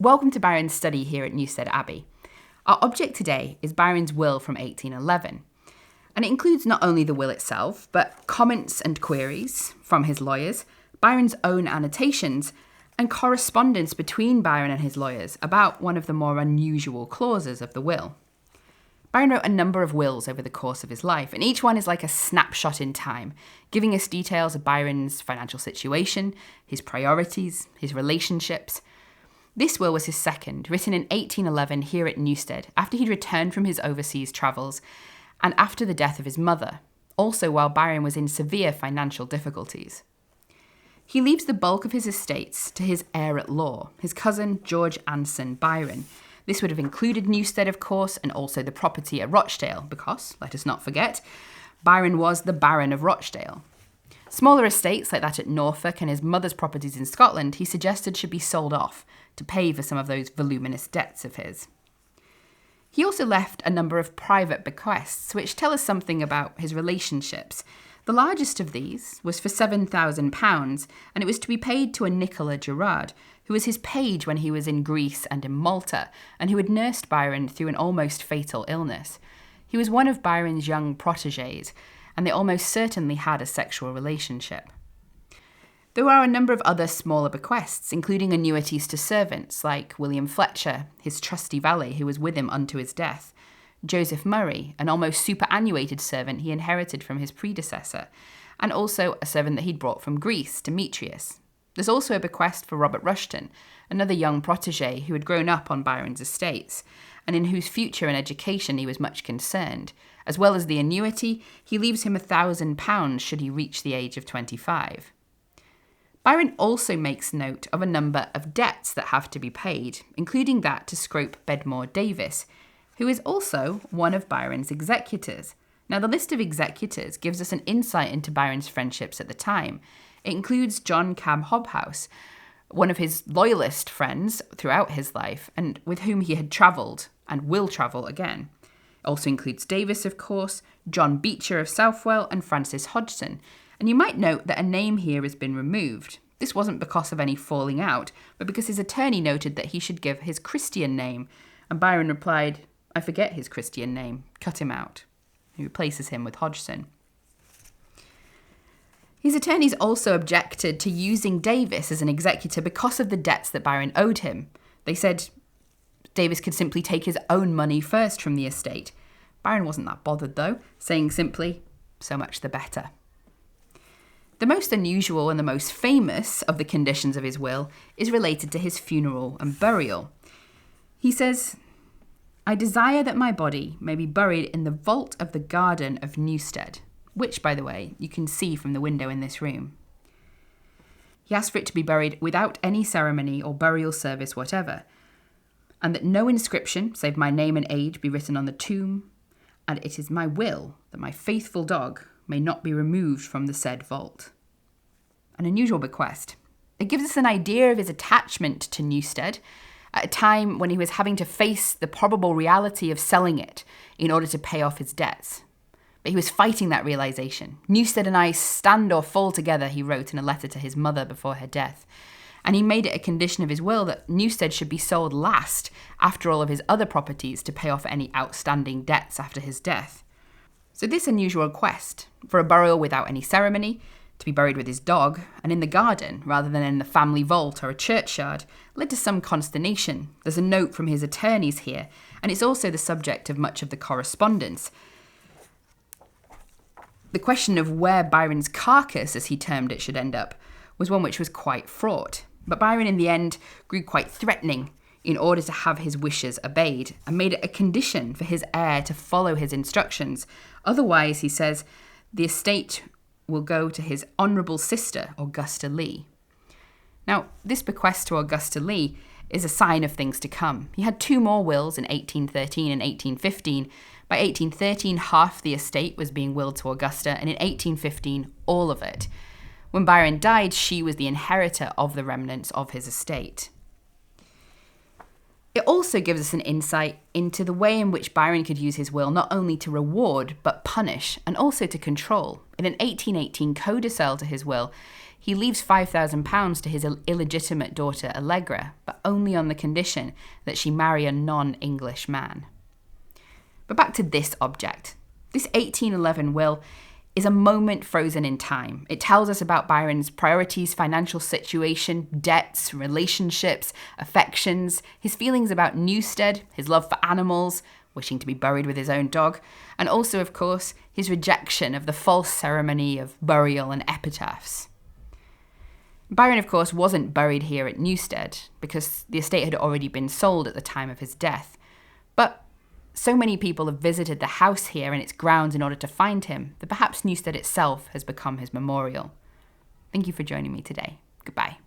Welcome to Byron's study here at Newstead Abbey. Our object today is Byron's will from 1811, and it includes not only the will itself, but comments and queries from his lawyers, Byron's own annotations, and correspondence between Byron and his lawyers about one of the more unusual clauses of the will. Byron wrote a number of wills over the course of his life, and each one is like a snapshot in time, giving us details of Byron's financial situation, his priorities, his relationships. This will was his second, written in 1811 here at Newstead, after he'd returned from his overseas travels and after the death of his mother, also while Byron was in severe financial difficulties. He leaves the bulk of his estates to his heir-at-law, his cousin George Anson Byron. This would have included Newstead, of course, and also the property at Rochdale, because, let us not forget, Byron was the Baron of Rochdale. Smaller estates like that at Norfolk and his mother's properties in Scotland he suggested should be sold off to pay for some of those voluminous debts of his. He also left a number of private bequests, which tell us something about his relationships. The largest of these was for £7,000, and it was to be paid to a Nicola Gerard, who was his page when he was in Greece and in Malta, and who had nursed Byron through an almost fatal illness. He was one of Byron's young protégés, and they almost certainly had a sexual relationship. There are a number of other smaller bequests, including annuities to servants like William Fletcher, his trusty valet who was with him unto his death, Joseph Murray, an almost superannuated servant he inherited from his predecessor, and also a servant that he'd brought from Greece, Demetrius. There's also a bequest for Robert Rushton, another young protégé who had grown up on Byron's estates, and in whose future and education he was much concerned. As well as the annuity, he leaves him £1,000 should he reach the age of 25. Byron also makes note of a number of debts that have to be paid, including that to Scrope Bedmore Davis, who is also one of Byron's executors. Now, the list of executors gives us an insight into Byron's friendships at the time. It includes John Cam Hobhouse, one of his loyalist friends throughout his life, and with whom he had travelled and will travel again. It also includes Davis, of course, John Beecher of Southwell, and Francis Hodgson. And you might note that a name here has been removed. This wasn't because of any falling out, but because his attorney noted that he should give his Christian name, and Byron replied, "I forget his Christian name, cut him out." He replaces him with Hodgson. His attorneys also objected to using Davis as an executor because of the debts that Byron owed him. They said Davis could simply take his own money first from the estate. Byron wasn't that bothered though, saying simply, "So much the better." The most unusual and the most famous of the conditions of his will is related to his funeral and burial. He says, "I desire that my body may be buried in the vault of the garden of Newstead," which, by the way, you can see from the window in this room. He asked for it to be buried without any ceremony or burial service whatever, and that no inscription, save my name and age, be written on the tomb, and it is my will that my faithful dog may not be removed from the said vault. An unusual bequest. It gives us an idea of his attachment to Newstead at a time when he was having to face the probable reality of selling it in order to pay off his debts. But he was fighting that realization. "Newstead and I stand or fall together," he wrote in a letter to his mother before her death. And he made it a condition of his will that Newstead should be sold last after all of his other properties to pay off any outstanding debts after his death. So this unusual request for a burial without any ceremony, to be buried with his dog, and in the garden rather than in the family vault or a churchyard, led to some consternation. There's a note from his attorneys here, and it's also the subject of much of the correspondence. The question of where Byron's carcass, as he termed it, should end up was one which was quite fraught. But Byron in the end grew quite threatening in order to have his wishes obeyed, and made it a condition for his heir to follow his instructions. Otherwise, he says, the estate will go to his honourable sister, Augusta Lee. Now, this bequest to Augusta Lee is a sign of things to come. He had two more wills in 1813 and 1815. By 1813, half the estate was being willed to Augusta, and in 1815, all of it. When Byron died, she was the inheritor of the remnants of his estate. It also gives us an insight into the way in which Byron could use his will not only to reward, but punish, and also to control. In an 1818 codicil to his will, he leaves £5,000 to his illegitimate daughter Allegra, but only on the condition that she marry a non-English man. But back to this object. This 1811 will is a moment frozen in time. It tells us about Byron's priorities, financial situation, debts, relationships, affections, his feelings about Newstead, his love for animals, wishing to be buried with his own dog, and also, of course, his rejection of the false ceremony of burial and epitaphs. Byron, of course, wasn't buried here at Newstead because the estate had already been sold at the time of his death. But so many people have visited the house here and its grounds in order to find him that perhaps Newstead itself has become his memorial. Thank you for joining me today. Goodbye.